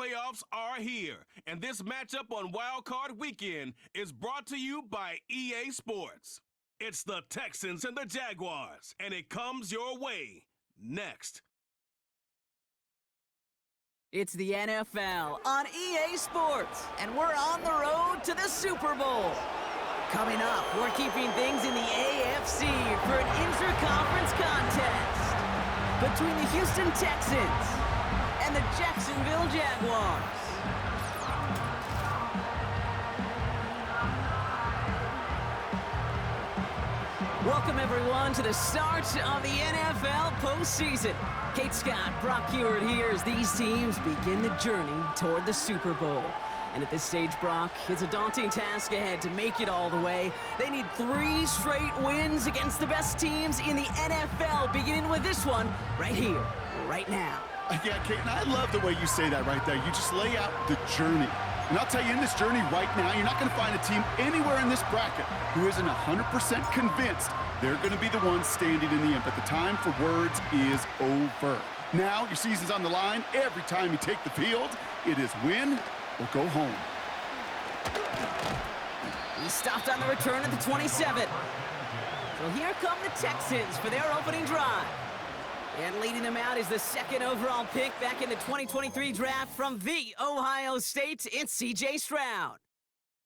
playoffs are here, and this matchup on Wild Card Weekend is brought to you by EA Sports. It's the Texans and the Jaguars, and it comes your way next. It's the NFL on EA Sports, and we're on the road to the Super Bowl. Coming up, we're keeping things in the AFC for an inter-conference contest between the Houston Texans and the Jacksonville Jaguars. Welcome, everyone, to the start of the NFL postseason. Kate Scott, Brock Hewitt here as these teams begin the journey toward the Super Bowl. And at this stage, Brock, it's a daunting task ahead to make it all the way. They need 3 straight wins against the best teams in the NFL, beginning with this one right here, right now. Yeah, Kate, and I love the way you say that right there. You just lay out the journey. And I'll tell you, in this journey right now, you're not going to find a team anywhere in this bracket who isn't 100% convinced they're going to be the ones standing in the end. But the time for words is over. Now, your season's on the line. Every time you take the field, it is win or go home. He stopped on the return at the 27. So here come the Texans for their opening drive. And leading them out is the 2nd overall pick back in the 2023 draft from the Ohio State. It's C.J. Stroud.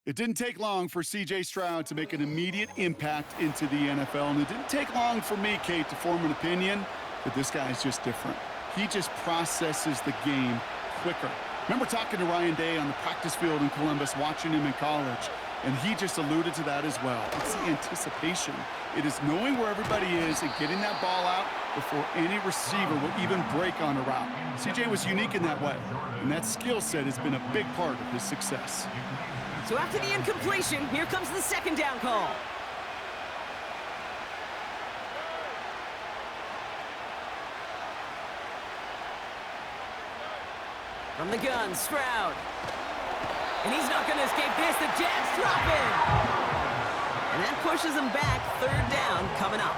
It didn't take long for C.J. Stroud to make an immediate impact into the NFL. And it didn't take long for me, Kate, to form an opinion that this guy is just different. He just processes the game quicker. Remember talking to Ryan Day on the practice field in Columbus, watching him in college, and he just alluded to that as well. It's the anticipation. It is knowing where everybody is and getting that ball out before any receiver will even break on a route. CJ was unique in that way, and that skill set has been a big part of his success. So after the incompletion, here comes the 2nd down call. From the gun, Stroud. And he's not going to escape this. The Jags drop in. And that pushes him back. 3rd down coming up.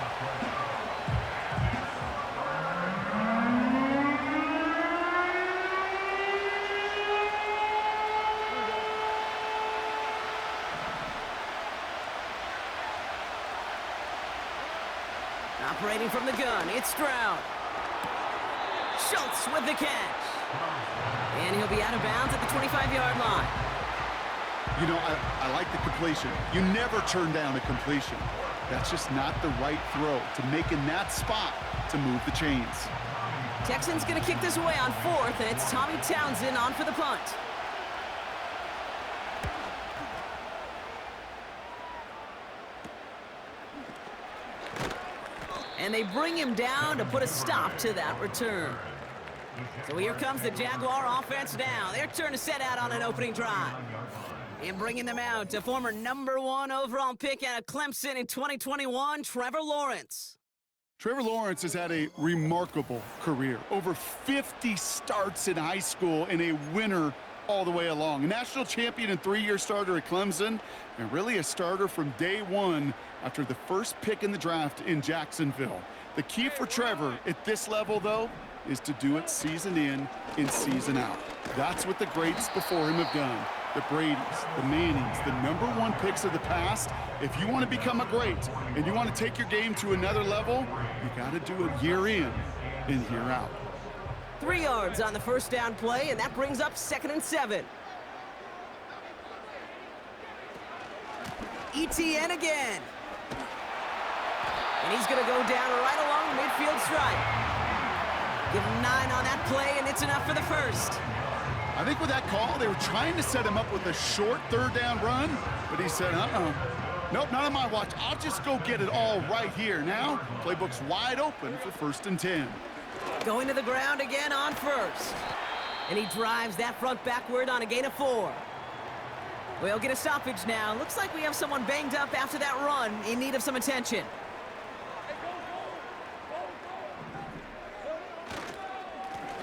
Operating from the gun, it's Stroud. Schultz with the catch. And he'll be out of bounds at the 25-yard line. You know, I like the completion. You never turn down a completion. That's just not the right throw to make in that spot to move the chains. Texans going to kick this away on 4th, and it's Tommy Townsend on for the punt. And they bring him down to put a stop to that return. So here comes the Jaguar offense now. Their turn to set out on an opening drive. And bringing them out to former #1 overall pick out of Clemson in 2021, Trevor Lawrence. Trevor Lawrence has had a remarkable career. Over 50 starts in high school and a winner all the way along. A national champion and 3-year starter at Clemson, and really a starter from day one after the first pick in the draft in Jacksonville. The key for Trevor at this level, though, is to do it season in and season out. That's what the greats before him have done. The Bradys, the Mannings, the #1 picks of the past. If you want to become a great and you want to take your game to another level, you got to do it year in and year out. 3 yards on the 1st down play, and that brings up 2nd and 7. ETN again. And he's going to go down right along the midfield stripe. Give him 9 on that play, and it's enough for the 1st. I think with that call, they were trying to set him up with a short 3rd down run, but he said, nope, not on my watch. I'll just go get it all right here. Now, playbook's wide open for 1st and 10. Going to the ground again on 1st. And he drives that front backward on a gain of 4. We'll get a stoppage now. Looks like we have someone banged up after that run in need of some attention.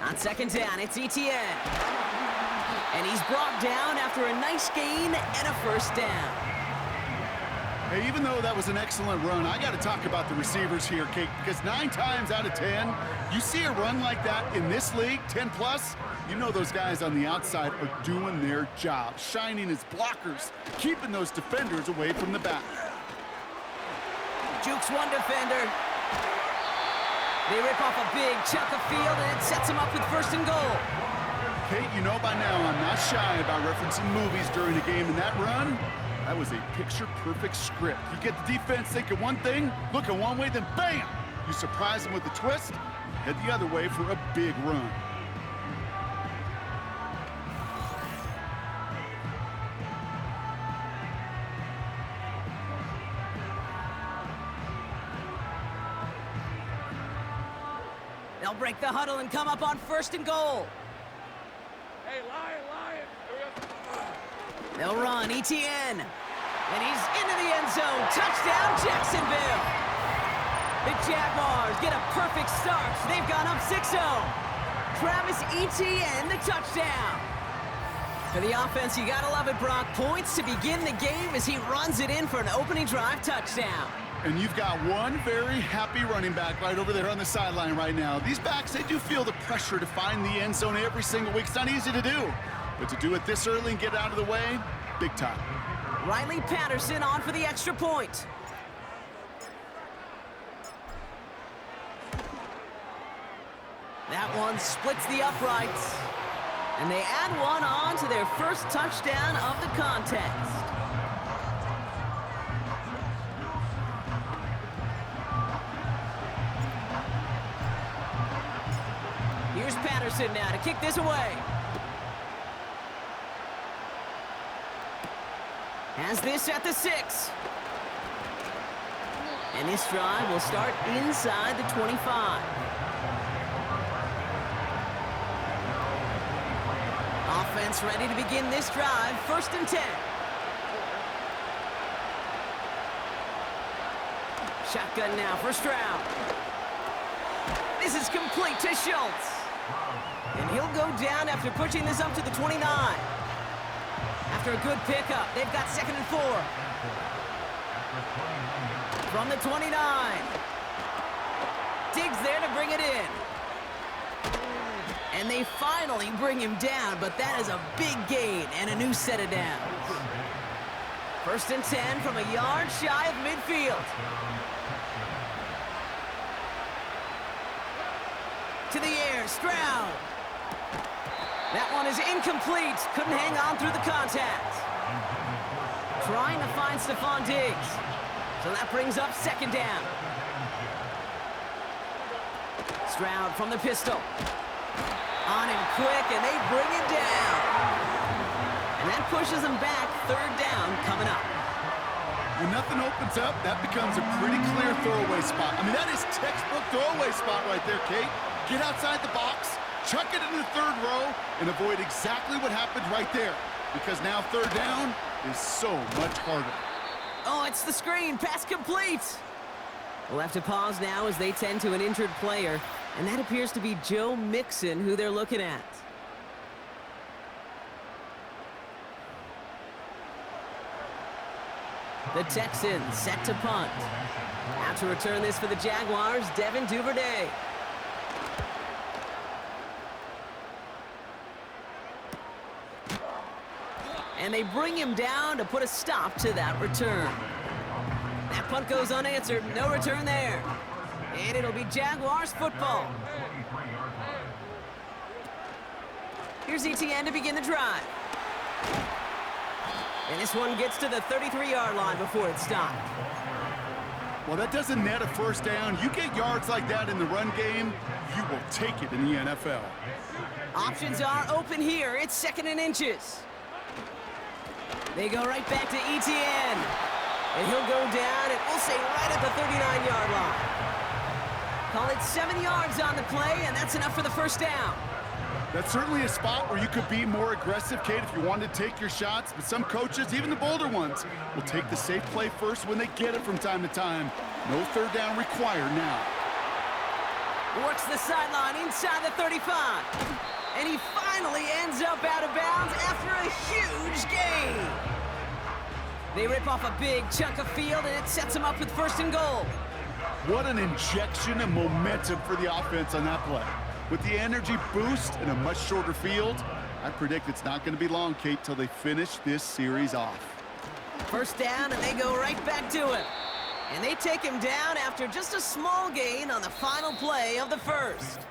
On 2nd down, it's ETN. And he's brought down after a nice gain and a 1st down. Hey, even though that was an excellent run, I got to talk about the receivers here, Kate, because 9 times out of 10, you see a run like that in this league, 10 plus, you know those guys on the outside are doing their job, shining as blockers, keeping those defenders away from the back. Jukes one defender. They rip off a big chunk of field, and it sets them up with 1st and goal. Kate, you know by now I'm not shy about referencing movies during the game, and that run, that was a picture-perfect script. You get the defense thinking one thing, looking one way, then bam! You surprise them with a twist, head the other way for a big run. They'll break the huddle and come up on 1st and goal. Hey, Lion! They'll run, ETN. And he's into the end zone. Touchdown, Jacksonville. The Jaguars get a perfect start. They've gone up 6-0. Travis Etienne, the touchdown. For the offense, you gotta love it, Brock. Points to begin the game as he runs it in for an opening drive touchdown. And you've got one very happy running back right over there on the sideline right now. These backs, they do feel the pressure to find the end zone every single week. It's not easy to do. But to do it this early and get out of the way, big time. Riley Patterson on for the extra point. That one splits the uprights. And they add one on to their first touchdown of the contest. Here's Patterson now to kick this away. Has this at the 6. And this drive will start inside the 25. Offense ready to begin this drive. 1st and 10. Shotgun now for Stroud. This is complete to Schultz. And he'll go down after pushing this up to the 29. After a good pickup, they've got 2nd and 4. From the 29. Diggs there to bring it in. And they finally bring him down, but that is a big gain and a new set of downs. 1st and 10 from a yard shy of midfield. To the air, Stroud. That one is incomplete. Couldn't hang on through the contact. Trying to find Stephon Diggs. So that brings up 2nd down. Stroud from the pistol. On him quick, and they bring him down. And that pushes him back. 3rd down coming up. When nothing opens up, that becomes a pretty clear throwaway spot. I mean, that is textbook throwaway spot right there, Kate. Get outside the box, chuck it into the 3rd row, and avoid exactly what happened right there. Because now 3rd down is so much harder. Oh, it's the screen. Pass complete. We'll have to pause now as they tend to an injured player. And that appears to be Joe Mixon, who they're looking at. The Texans set to punt. Out to return this for the Jaguars, Devin Duvernay. And they bring him down to put a stop to that return. That punt goes unanswered. No return there. And it'll be Jaguars football. Here's ETN to begin the drive. And this one gets to the 33-yard line before it's stopped. Well, that doesn't net a 1st down. You get yards like that in the run game, you will take it in the NFL. Options are open here. It's 2nd and inches. They go right back to ETN. And he'll go down, and we'll say right at the 39-yard line. Call it 7 yards on the play, and that's enough for the 1st down. That's certainly a spot where you could be more aggressive, Kate, if you wanted to take your shots. But some coaches, even the bolder ones, will take the safe play first when they get it from time to time. No 3rd down required now. Works the sideline inside the 35. And he finally ends up out of bounds after a huge gain. They rip off a big chunk of field, and it sets them up with 1st and goal. What an injection of momentum for the offense on that play. With the energy boost and a much shorter field, I predict it's not going to be long, Kate, till they finish this series off. 1st down, and they go right back to it. And they take him down after just a small gain on the final play of the 1st.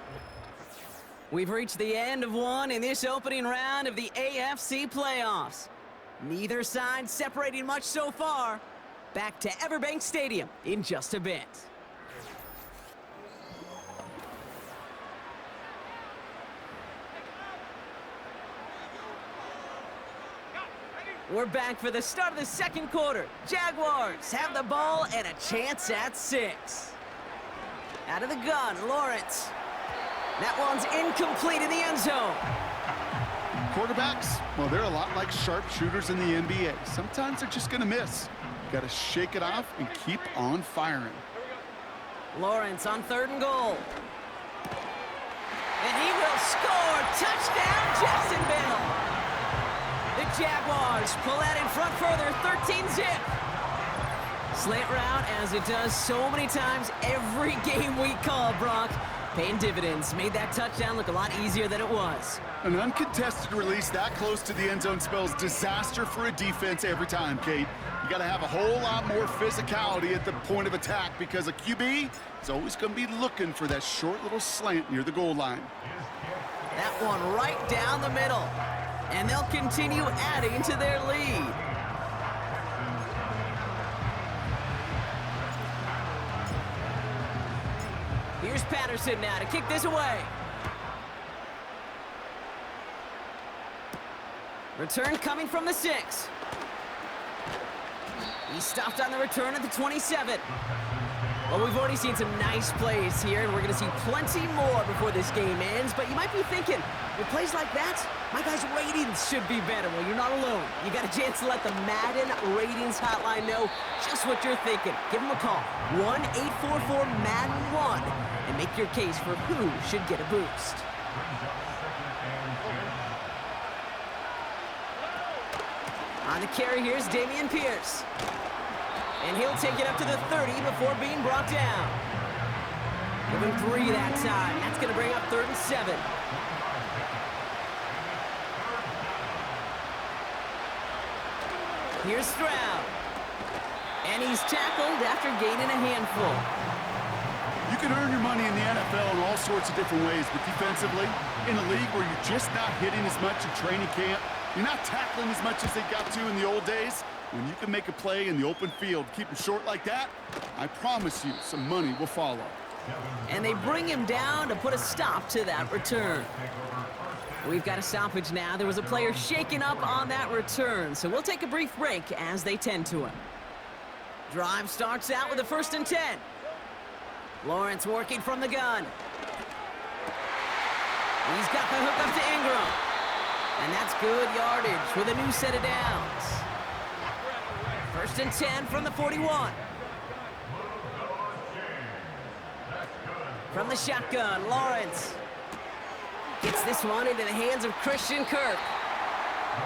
We've reached the end of one in this opening round of the AFC playoffs. Neither side separating much so far. Back to Everbank Stadium in just a bit. We're back for the start of the 2nd quarter. Jaguars have the ball and a chance at 6. Out of the gun, Lawrence. That one's incomplete in the end zone. Quarterbacks, well, they're a lot like sharpshooters in the NBA. Sometimes they're just going to miss. Got to shake it off and keep on firing. Lawrence on 3rd and goal. And he will score. Touchdown, Jacksonville. The Jaguars pull out in front further, 13-zip. Slant route, as it does so many times every game we call, Brock. Paying dividends. Made that touchdown look a lot easier than it was. An uncontested release that close to the end zone spells disaster for a defense every time, Kate. You got to have a whole lot more physicality at the point of attack because a QB is always going to be looking for that short little slant near the goal line. That one right down the middle. And they'll continue adding to their lead. Here's Patterson now to kick this away. Return coming from the 6. He stopped on the return at the 27. Well, we've already seen some nice plays here, and we're going to see plenty more before this game ends. But you might be thinking, with plays like that, my guys' ratings should be better. Well, you're not alone. You got a chance to let the Madden ratings hotline know just what you're thinking. Give them a call, 1-844-MADDEN-1, and make your case for who should get a boost. On the carry, here's Dameon Pierce. And he'll take it up to the 30 before being brought down. Give him 3 that time. That's going to bring up 3rd and 7. Here's Stroud. And he's tackled after gaining a handful. You can earn your money in the NFL in all sorts of different ways, but defensively, in a league where you're just not hitting as much in training camp, you're not tackling as much as they got to in the old days, when you can make a play in the open field, keep it short like that, I promise you some money will follow. And they bring him down to put a stop to that return. We've got a stoppage now. There was a player shaken up on that return, so we'll take a brief break as they tend to him. Drive starts out with a 1st and 10. Lawrence working from the gun. He's got the hook up to Ingram. And that's good yardage with a new set of downs. 1st and 10 from the 41. From the shotgun, Lawrence gets this one into the hands of Christian Kirk.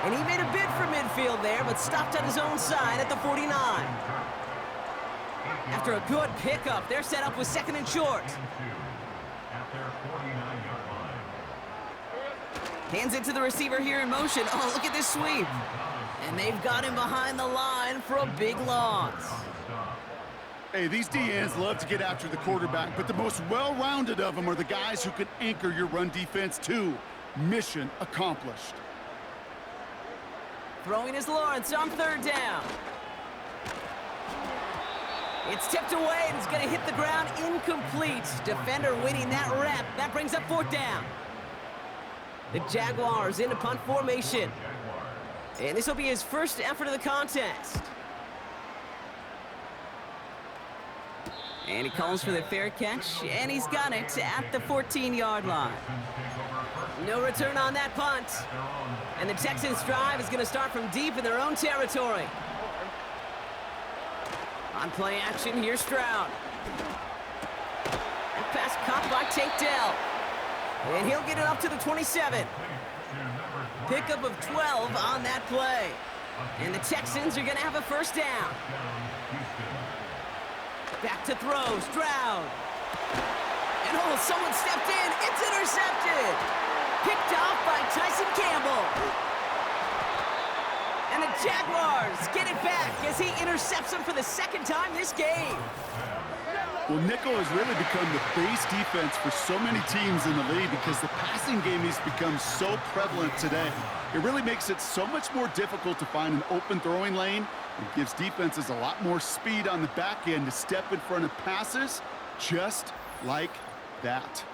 And he made a bid for midfield there, but stopped on his own side at the 49. After a good pickup, they're set up with 2nd and short. Hands it to the receiver here in motion. Oh, look at this sweep. And they've got him behind the line for a big loss. Hey, these DNs love to get after the quarterback, but the most well-rounded of them are the guys who can anchor your run defense too. Mission accomplished. Throwing is Lawrence on 3rd down. It's tipped away, and it's going to hit the ground incomplete. Defender winning that rep. That brings up 4th down. The Jaguars into punt formation. And this will be his first effort of the contest. And he calls for the fair catch, and he's got it at the 14-yard line. No return on that punt. And the Texans' drive is going to start from deep in their own territory. On play action, here's Stroud. That pass caught by Tate Dell. And he'll get it up to the 27. Pickup of 12 on that play. And the Texans are going to have a first down. Back to throw, Stroud. And someone stepped in. It's intercepted. Picked off by Tyson Campbell. And the Jaguars get it back as he intercepts him for the second time this game. Well, nickel has really become the base defense for so many teams in the league because the passing game has become so prevalent today. It really makes it so much more difficult to find an open throwing lane. It gives defenses a lot more speed on the back end to step in front of passes just like that.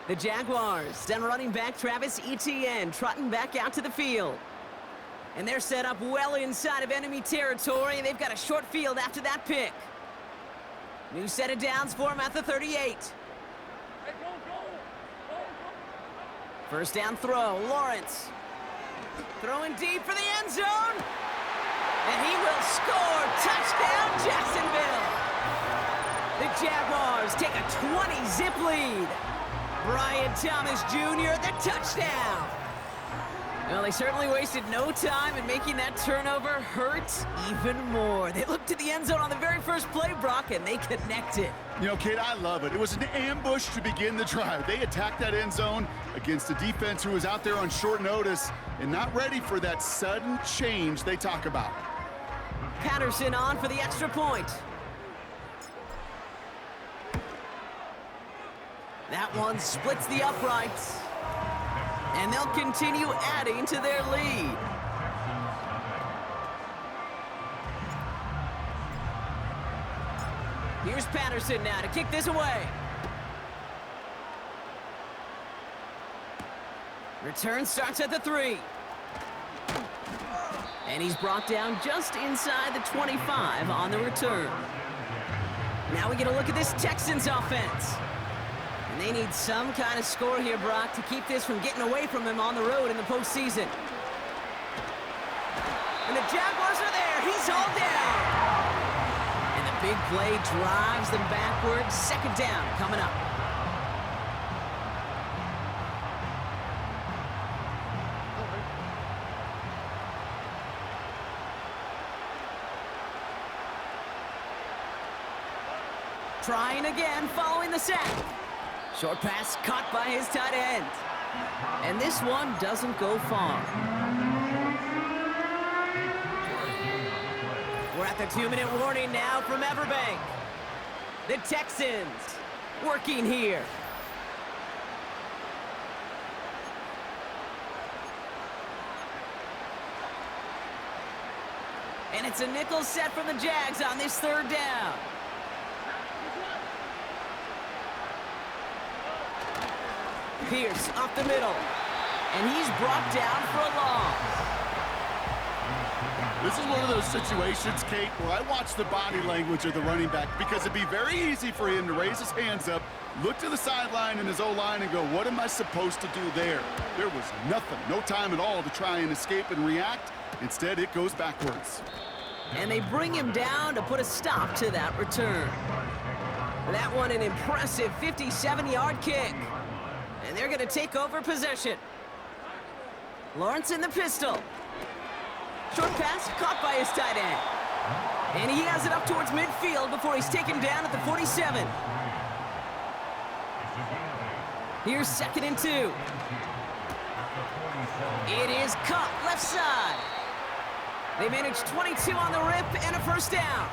The Jaguars send running back Travis Etienne trotting back out to the field. And they're set up well inside of enemy territory. They've got a short field after that pick. New set of downs for him at the 38. First down throw, Lawrence. Throwing deep for the end zone. And he will score. Touchdown, Jacksonville. The Jaguars take a 20-zip lead. Brian Thomas Jr., the touchdown. Well, they certainly wasted no time in making that turnover hurt even more. They looked to the end zone on the very first play, Brock, and they connected. You know, Kate, I love it. It was an ambush to begin the drive. They attacked that end zone against a defense who was out there on short notice and not ready for that sudden change they talk about. Patterson on for the extra point. That one splits the uprights. And they'll continue adding to their lead. Here's Patterson now to kick this away. Return starts at the 3. And he's brought down just inside the 25 on the return. Now we get a look at this Texans offense. And they need some kind of score here, Brock, to keep this from getting away from him on the road in the postseason. And the Jaguars are there. He's hauled down. And the big play drives them backwards. Second down coming up. Trying again following the sack. Short pass caught by his tight end. And this one doesn't go far. We're at the 2-minute warning now from Everbank. The Texans working here. And it's a nickel set from the Jags on this third down. Pierce up the middle, and he's brought down for a loss. This is one of those situations, Kate, where I watch the body language of the running back because it'd be very easy for him to raise his hands up, look to the sideline in his O-line and go, what am I supposed to do there? There was nothing, no time at all to try and escape and react. Instead, it goes backwards. And they bring him down to put a stop to that return. That one an impressive 57-yard kick. And they're going to take over possession. Lawrence in the pistol. Short pass caught by his tight end. And he has it up towards midfield before he's taken down at the 47. Here's 2nd and 2. It is caught left side. They manage 22 on the rip and a first down.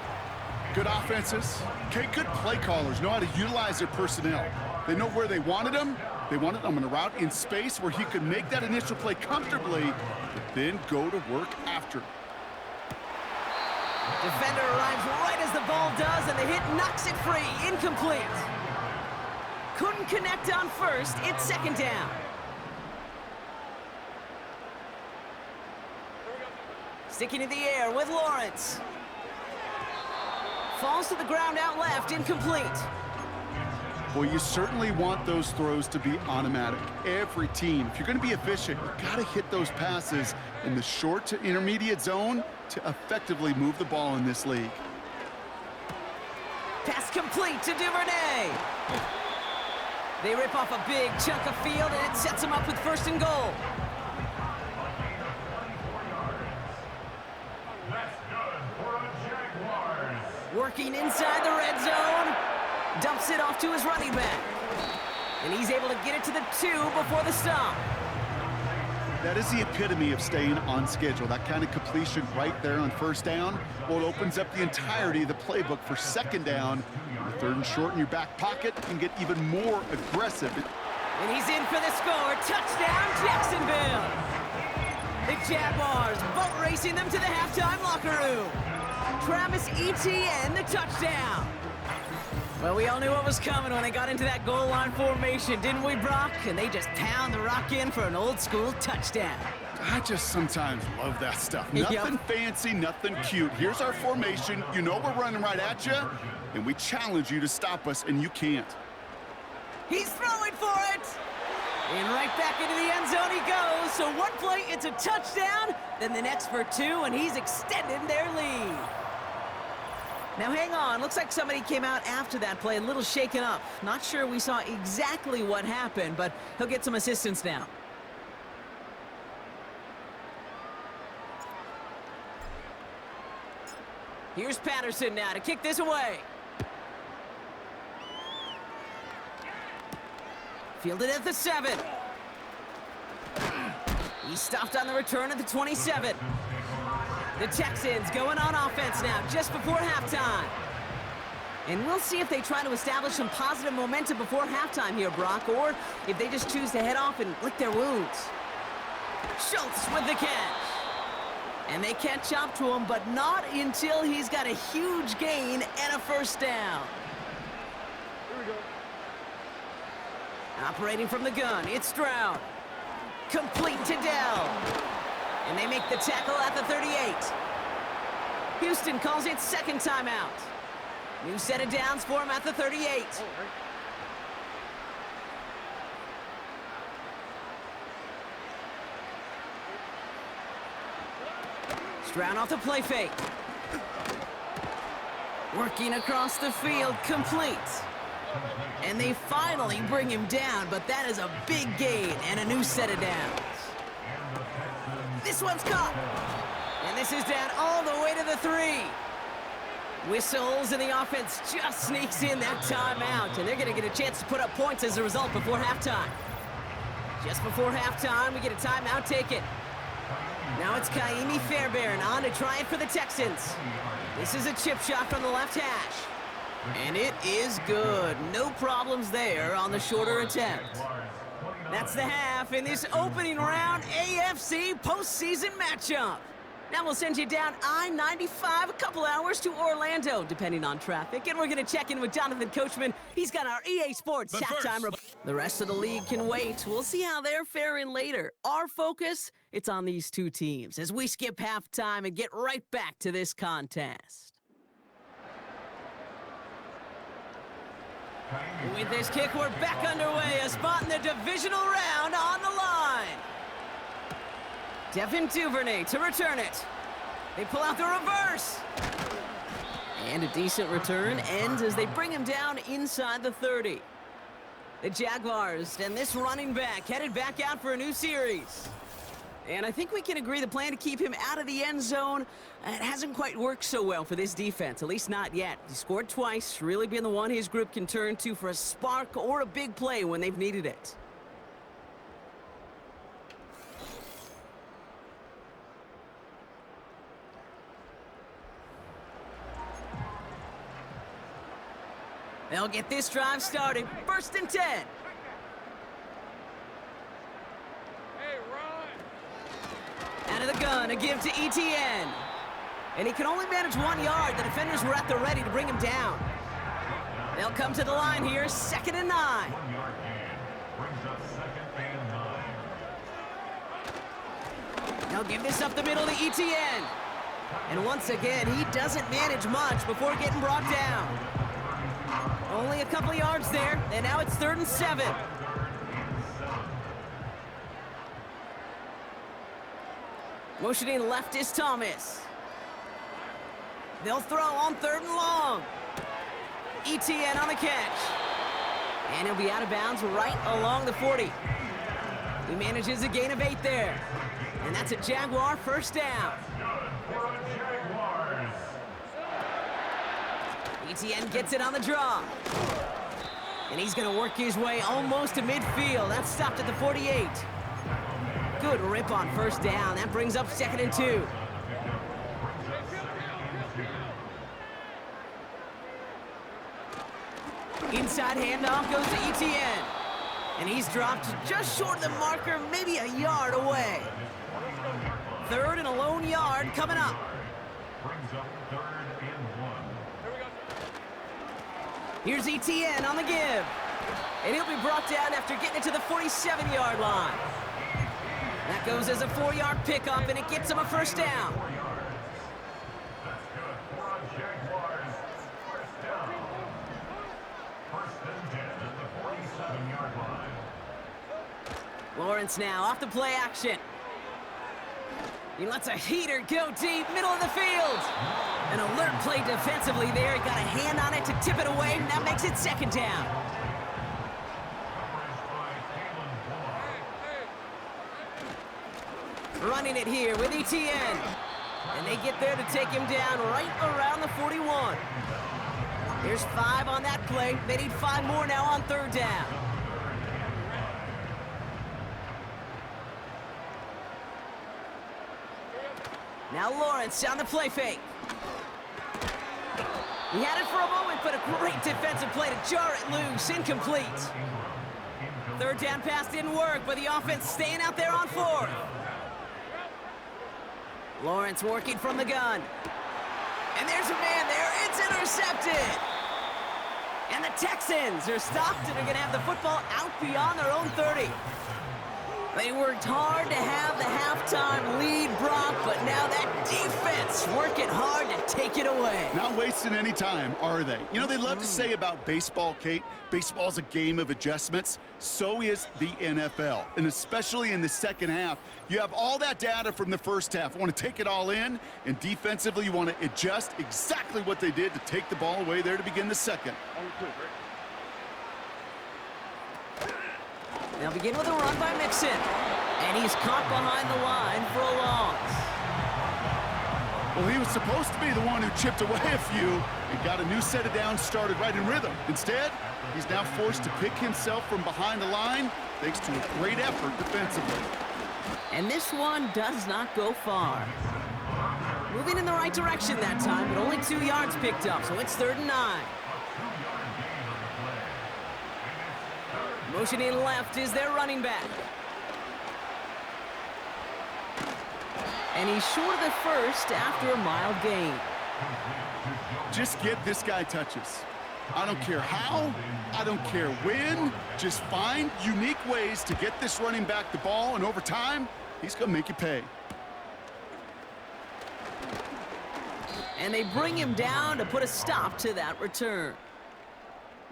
Good offenses. Okay, good play callers know how to utilize their personnel. They know where they wanted them. They wanted them in a route in space where he could make that initial play comfortably, but then go to work after. Defender arrives right as the ball does, and the hit knocks it free. Incomplete. Couldn't connect on first. It's 2nd down. Sticking in the air with Lawrence. Falls to the ground out left. Incomplete. Well, you certainly want those throws to be automatic. Every team, if you're going to be efficient, you've got to hit those passes in the short to intermediate zone to effectively move the ball in this league. Pass complete to Duvernay. They rip off a big chunk of field, and it sets them up with 1st and goal. Working inside the red zone. Dumps it off to his running back. And he's able to get it to the 2 before the stop. That is the epitome of staying on schedule. That kind of completion right there on first down. Well, it opens up the entirety of the playbook for second down. The 3rd and short in your back pocket can get even more aggressive. And he's in for the score. Touchdown, Jacksonville. The Jaguars boat racing them to the halftime locker room. Travis Etienne, the touchdown. Well, we all knew what was coming when they got into that goal line formation, didn't we, Brock? And they just pound the rock in for an old-school touchdown. I just sometimes love that stuff. Nothing fancy, nothing cute. Here's our formation. You know we're running right at you, and we challenge you to stop us, and you can't. He's throwing for it. And right back into the end zone he goes. So one play, it's a touchdown. Then the next for 2, and he's extended their lead. Now hang on, looks like somebody came out after that play a little shaken up. Not sure we saw exactly what happened, but he'll get some assistance now. Here's Patterson now to kick this away. Fielded at the 7. He stopped on the return at the 27. The Texans going on offense now, just before halftime. And we'll see if they try to establish some positive momentum before halftime here, Brock, or if they just choose to head off and lick their wounds. Schultz with the catch. And they catch up to him, but not until he's got a huge gain and a first down. Here we go. Operating from the gun, it's Stroud. Complete to Dell. And they make the tackle at the 38. Houston calls it second timeout. New set of downs for him at the 38. Stroud off the play fake. Working across the field, complete. And they finally bring him down, but that is a big gain and a new set of downs. This one's caught. And this is down all the way to the 3. Whistles, and the offense just sneaks in that timeout. And they're going to get a chance to put up points as a result before halftime. Just before halftime, we get a timeout taken. Now it's Kaimi Fairbairn on to try it for the Texans. This is a chip shot from the left hash. And it is good. No problems there on the shorter attempt. That's the half in this opening round AFC postseason matchup. Now we'll send you down I-95 a couple hours to Orlando, depending on traffic. And we're going to check in with Jonathan Coachman. He's got our EA Sports halftime report. The rest of the league can wait. We'll see how they're faring later. Our focus, it's on these two teams as we skip halftime and get right back to this contest. With this kick, we're back underway. A spot in the divisional round on the line. Devin Duvernay to return it. They pull out the reverse. And a decent return ends as they bring him down inside the 30. The Jaguars and this running back headed back out for a new series. And I think we can agree the plan to keep him out of the end zone, it hasn't quite worked so well for this defense, at least not yet. He scored twice, really being the one his group can turn to for a spark or a big play when they've needed it. They'll get this drive started. 1st and 10. Hey, run! Out of the gun, a give to Etienne. And he can only manage 1 yard. The defenders were at the ready to bring him down. They'll come to the line here, 2nd and 9. They'll give this up the middle to Etienne. And once again, he doesn't manage much before getting brought down. Only a couple yards there, and now it's 3rd and 7. Motioning left is Thomas. They'll throw on 3rd and long. Etienne on the catch. And he'll be out of bounds right along the 40. He manages a gain of 8 there. And that's a Jaguar first down. ETN gets it on the draw. And he's going to work his way almost to midfield. That's stopped at the 48. Good rip on first down. That brings up 2nd and 2. Inside handoff goes to ETN. And he's dropped just short of the marker, maybe a yard away. 3rd and a lone yard coming up. Brings up 3rd and 1. Here's ETN on the give. And he'll be brought down after getting it to the 47-yard line. That goes as a 4-yard pickup, and it gets him a first down. That's good for a Jaguars first down. 1st and 10 at the 47-yard line. Lawrence now off the play action. He lets a heater go deep, middle of the field. An alert play defensively there. He got a hand on it to tip it away, and that makes it 2nd down. Running it here with ETN. And they get there to take him down right around the 41. There's 5 on that play. They need 5 more now on 3rd down. Now Lawrence on the play fake. He had it for a moment, but a great defensive play to jar it loose. Incomplete. 3rd down pass didn't work, but the offense staying out there on 4th. Lawrence working from the gun. And there's a man there. It's intercepted. And the Texans are stopped and are going to have the football out beyond their own 30. They worked hard to have the halftime lead, Brock, but now that defense working hard to take it away. Not wasting any time, are they? You know, they love to say about baseball, Kate, baseball's a game of adjustments. So is the NFL, and especially in the second half. You have all that data from the first half. You want to take it all in, and defensively you want to adjust exactly what they did to take the ball away there to begin the second. They'll begin with a run by Mixon. And he's caught behind the line for a loss. Well, he was supposed to be the one who chipped away a few and got a new set of downs started right in rhythm. Instead, he's now forced to pick himself from behind the line thanks to a great effort defensively. And this one does not go far. Moving in the right direction that time, but only 2 yards picked up, so it's 3rd and 9. Motioning left is their running back. And he's short of the first after a mild gain. Just get this guy touches. I don't care how, I don't care when. Just find unique ways to get this running back the ball, and over time, he's going to make you pay. And they bring him down to put a stop to that return.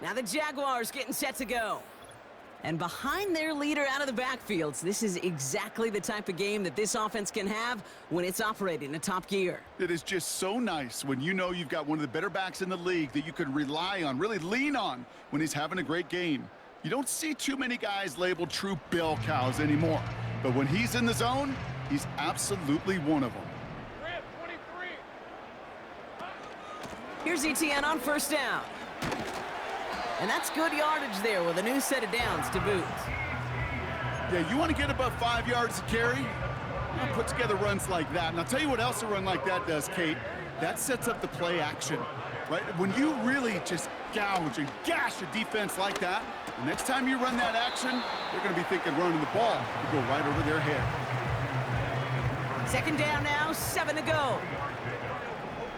Now the Jaguars getting set to go. And behind their leader out of the backfields, this is exactly the type of game that this offense can have when it's operating in top gear. It is just so nice when you know you've got one of the better backs in the league that you can rely on, really lean on when he's having a great game. You don't see too many guys labeled true bell cows anymore. But when he's in the zone, he's absolutely one of them. Here's ETN on first down. And that's good yardage there with a new set of downs to boot. Yeah, you want to get above 5 yards to carry? Well, put together runs like that. And I'll tell you what else a run like that does, Kate. That sets up the play action, right? When you really just gouge and gash a defense like that, the next time you run that action, they're going to be thinking running the ball. You go right over their head. 2nd down now, 7 to go.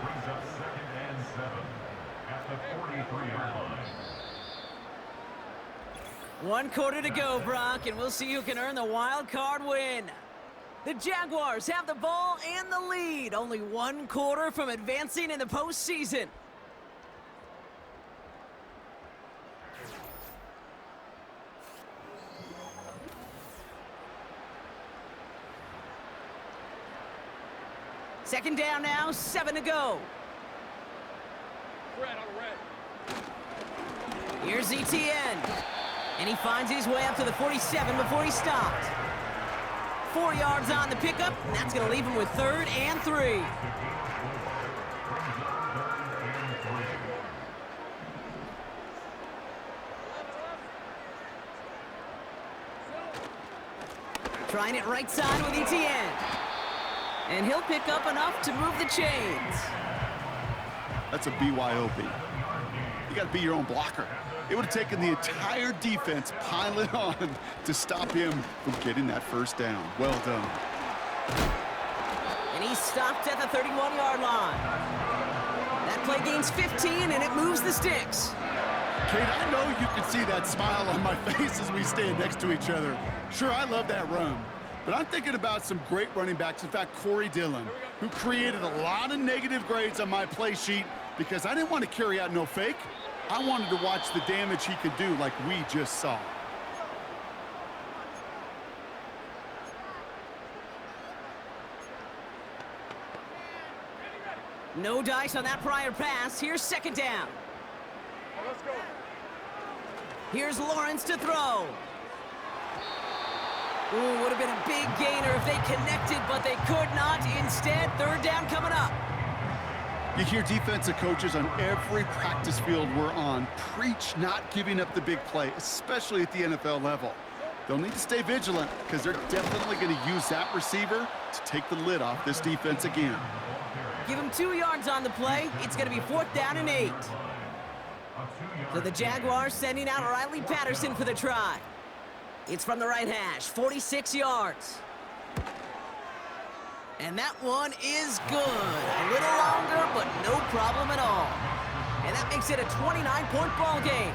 Brings up 2nd and 7 at the 43-yard line. 1 quarter to go, Brock, and we'll see who can earn the wild card win. The Jaguars have the ball and the lead. Only 1 quarter from advancing in the postseason. Second down now, 7 to go. Red on red. Here's ETN. And he finds his way up to the 47 before he stopped. 4 yards on the pickup, and that's going to leave him with 3rd and 3. Trying it right side with Etienne. And he'll pick up enough to move the chains. That's a BYOB. You got to be your own blocker. It would have taken the entire defense piling on to stop him from getting that first down. Well done. And he's stopped at the 31-yard line. That play gains 15, and it moves the sticks. Kate, I know you can see that smile on my face as we stand next to each other. Sure, I love that run. But I'm thinking about some great running backs. In fact, Corey Dillon, who created a lot of negative grades on my play sheet because I didn't want to carry out no fake. I wanted to watch the damage he could do like we just saw. No dice on that prior pass. Here's second down. Let's go. Here's Lawrence to throw. Ooh, would have been a big gainer if they connected, but they could not. Instead, third down coming up. You hear defensive coaches on every practice field we're on preach not giving up the big play, especially at the NFL level. They'll need to stay vigilant because they're definitely going to use that receiver to take the lid off this defense again. Give him 2 yards on the play. It's going to be 4th down and 8. So the Jaguars sending out Riley Patterson for the try. It's from the right hash, 46 yards. And that one is good. A little longer, but no problem at all. And that makes it a 29-point ball game.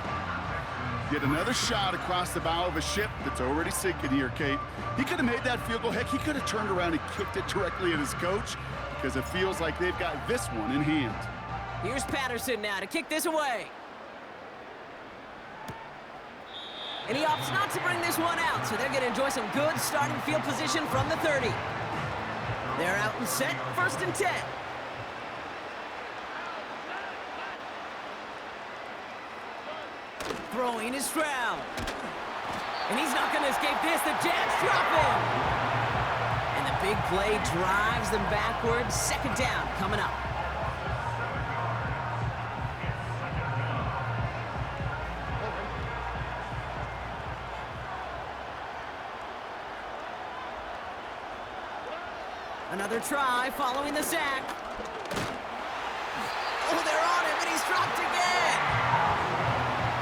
Yet another shot across the bow of a ship that's already sinking here, Kate. He could have made that field goal. Heck, he could have turned around and kicked it directly at his coach because it feels like they've got this one in hand. Here's Patterson now to kick this away. And he opts not to bring this one out, so they're going to enjoy some good starting field position from the 30. They're out and set, 1st and 10. Throwing is Stroud. And he's not going to escape this. The Jags drop him. And the big play drives them backwards. 2nd down coming up. Another try following the sack. Oh, they're on him, and he's dropped again.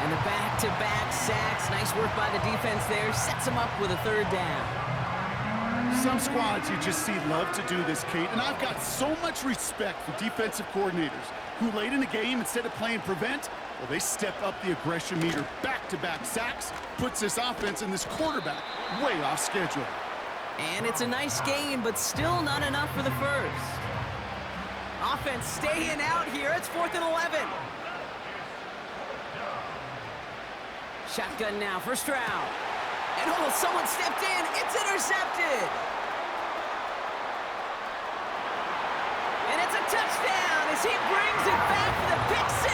And the back-to-back sacks. Nice work by the defense there. Sets him up with a 3rd down. Some squads you just see love to do this, Kate, and I've got so much respect for defensive coordinators who late in the game, instead of playing prevent, well, they step up the aggression meter. Back-to-back sacks puts this offense and this quarterback way off schedule. And it's a nice game, but still not enough for the first. Offense staying out here. It's 4th and 11. Shotgun now for Stroud. And oh, someone stepped in. It's intercepted. And it's a touchdown as he brings it back for the pick 6.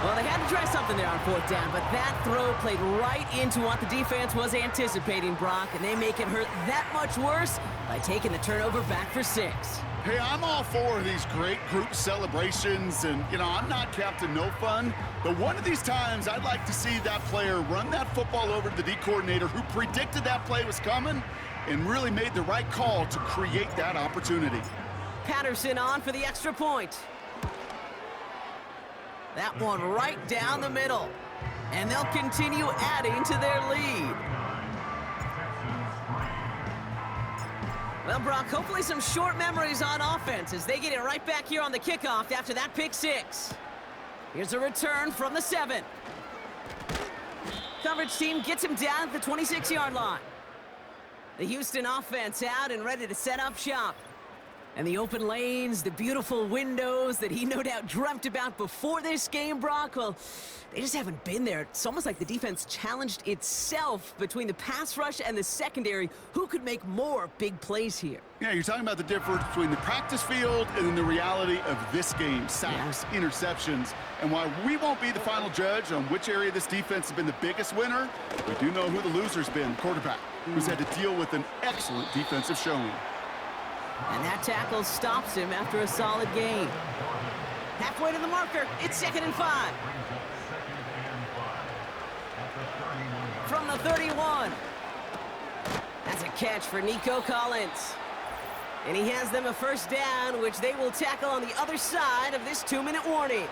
Well, they had to try something there on 4th down, but that throw played right into what the defense was anticipating, Brock, and they make it hurt that much worse by taking the turnover back for 6. Hey, I'm all for these great group celebrations, and, you know, I'm not Captain No Fun, but one of these times I'd like to see that player run that football over to the D coordinator who predicted that play was coming and really made the right call to create that opportunity. Patterson on for the extra point. That one right down the middle. And they'll continue adding to their lead. Well, Brock, hopefully some short memories on offense as they get it right back here on the kickoff after that pick 6. Here's a return from the 7. Coverage team gets him down at the 26-yard line. The Houston offense out and ready to set up shop. And the open lanes, the beautiful windows that he no doubt dreamt about before this game, Brock, well, they just haven't been there. It's almost like the defense challenged itself between the pass rush and the secondary. Who could make more big plays here? Yeah, you're talking about the difference between the practice field and then the reality of this game. Sacks, interceptions. And while we won't be the final judge on which area this defense has been the biggest winner, we do know who the loser's been, quarterback, who's had to deal with an excellent defensive showing. And that tackle stops him after a solid gain. Halfway to the marker, it's 2nd and 5. From the 31. catch for Nico Collins. And he has them a first down, which they will tackle on the other side of this 2-minute warning.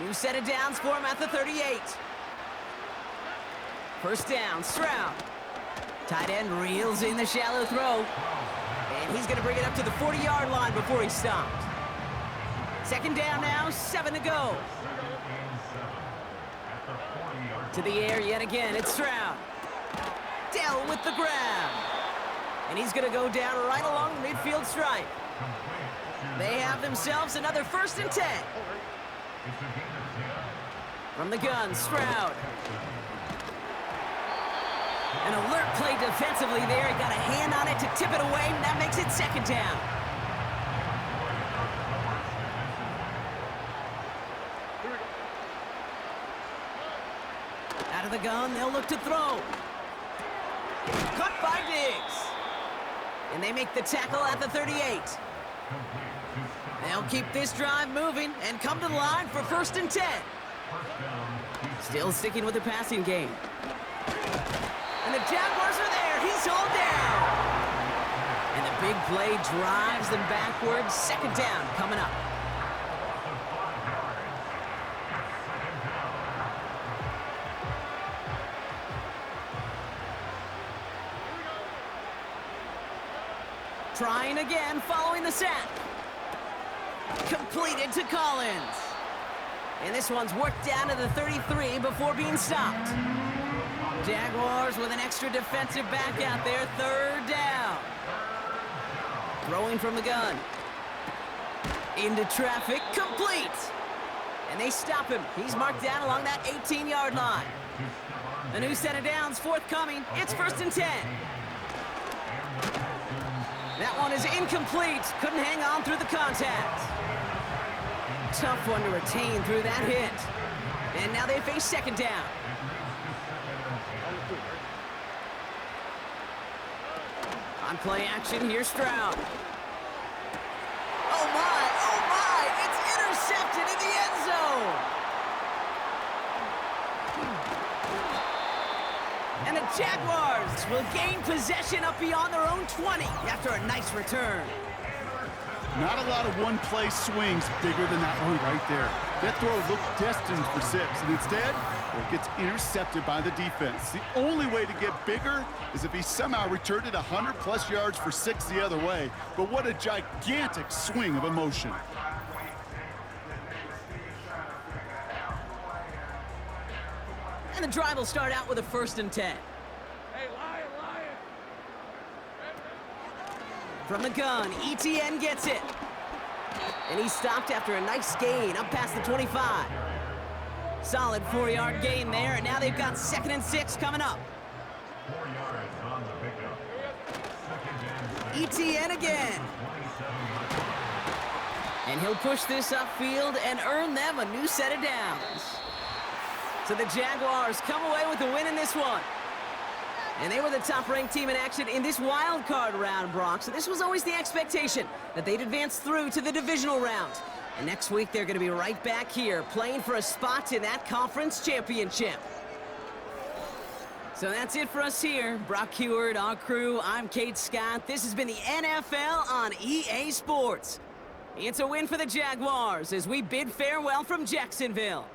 New set of downs for him at the 38. First down, Stroud. Tight end reels in the shallow throw. And he's going to bring it up to the 40-yard line before he's stopped. Second down now, 7 to go. To the air yet again, it's Stroud. Dell with the grab. And he's going to go down right along the midfield stripe. They have themselves another 1st and 10. From the gun, Stroud. An alert play defensively there. He got a hand on it to tip it away, and that makes it 2nd down. Out of the gun, they'll look to throw. Cut by Diggs. And they make the tackle at the 38. They'll keep this drive moving and come to the line for 1st and 10. Still sticking with the passing game. And the Jaguars are there. He's hauled down. And the big play drives them backwards. 2nd down coming up. Trying again, following the sack. Completed to Collins. And this one's worked down to the 33 before being stopped. Jaguars with an extra defensive back out there, 3rd down. Throwing from the gun. Into traffic, complete. And they stop him. He's marked down along that 18-yard line. A new set of downs forthcoming. It's 1st and 10. That one is incomplete. Couldn't hang on through the contact. Tough one to retain through that hit. And now they face 2nd down. On play action, here's Stroud. Oh my, it's intercepted in the end zone. And the Jaguars will gain possession up beyond their own 20 after a nice return. Not a lot of one-play swings bigger than that one right there. That throw looked destined for 6, and instead, it gets intercepted by the defense. The only way to get bigger is if he somehow returned it 100-plus yards for 6 the other way. But what a gigantic swing of emotion. And the drive will start out with a 1st and 10. Hey, Lion! From the gun, ETN gets it. And he's stopped after a nice gain up past the 25. Solid 4-yard gain there, and now they've got 2nd and 6 coming up. 4 yards on the pickup. ETN again. And he'll push this upfield and earn them a new set of downs. So the Jaguars come away with the win in this one. And they were the top-ranked team in action in this wild card round, Brock. So this was always the expectation that they'd advance through to the divisional round. And next week, they're going to be right back here playing for a spot in that conference championship. So that's it for us here. Brock Heward, our crew, I'm Kate Scott. This has been the NFL on EA Sports. It's a win for the Jaguars as we bid farewell from Jacksonville.